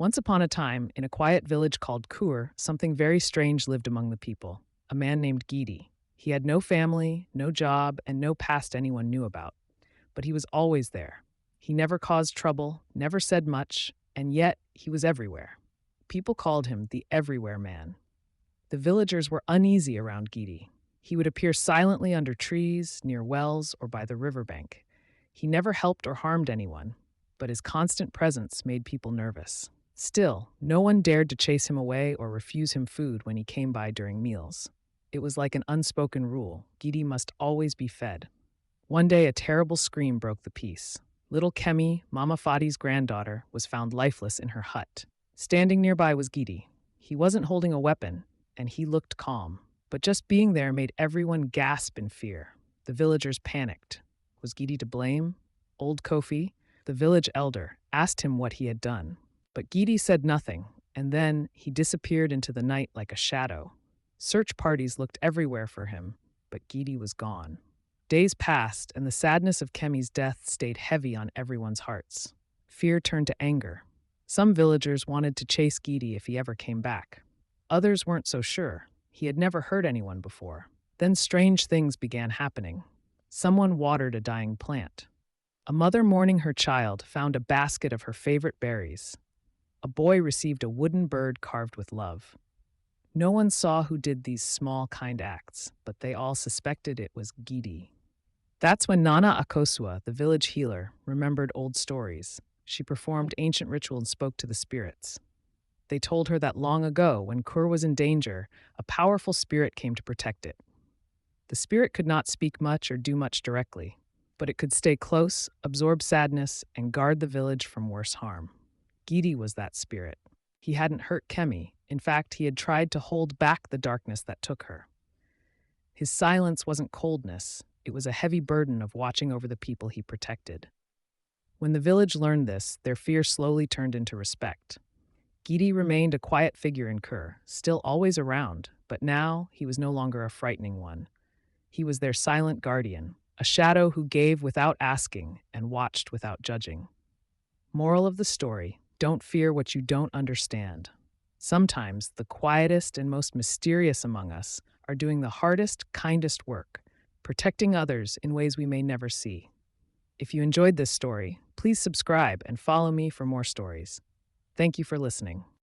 Once upon a time, in a quiet village called Kur, something very strange lived among the people. A man named Gidi. He had no family, no job, and no past anyone knew about. But he was always there. He never caused trouble, never said much, and yet he was everywhere. People called him the Everywhere Man. The villagers were uneasy around Gidi. He would appear silently under trees, near wells, or by the riverbank. He never helped or harmed anyone, but his constant presence made people nervous. Still, no one dared to chase him away or refuse him food when he came by during meals. It was like an unspoken rule. Gidi must always be fed. One day, a terrible scream broke the peace. Little Kemi, Mama Fadi's granddaughter, was found lifeless in her hut. Standing nearby was Gidi. He wasn't holding a weapon, and he looked calm. But just being there made everyone gasp in fear. The villagers panicked. Was Gidi to blame? Old Kofi, the village elder, asked him what he had done. But Gidi said nothing, and then he disappeared into the night like a shadow. Search parties looked everywhere for him, but Gidi was gone. Days passed, and the sadness of Kemi's death stayed heavy on everyone's hearts. Fear turned to anger. Some villagers wanted to chase Gidi if he ever came back. Others weren't so sure. He had never hurt anyone before. Then strange things began happening. Someone watered a dying plant. A mother mourning her child found a basket of her favorite berries. A boy received a wooden bird carved with love. No one saw who did these small, kind acts, but they all suspected it was Gidi. That's when Nana Akosua, the village healer, remembered old stories. She performed ancient rituals and spoke to the spirits. They told her that long ago, when Kur was in danger, a powerful spirit came to protect it. The spirit could not speak much or do much directly, but it could stay close, absorb sadness, and guard the village from worse harm. Gidi was that spirit. He hadn't hurt Kemi. In fact, he had tried to hold back the darkness that took her. His silence wasn't coldness. It was a heavy burden of watching over the people he protected. When the village learned this, their fear slowly turned into respect. Gidi remained a quiet figure in Kur, still always around, but now he was no longer a frightening one. He was their silent guardian, a shadow who gave without asking and watched without judging. Moral of the story: don't fear what you don't understand. Sometimes the quietest and most mysterious among us are doing the hardest, kindest work, protecting others in ways we may never see. If you enjoyed this story, please subscribe and follow me for more stories. Thank you for listening.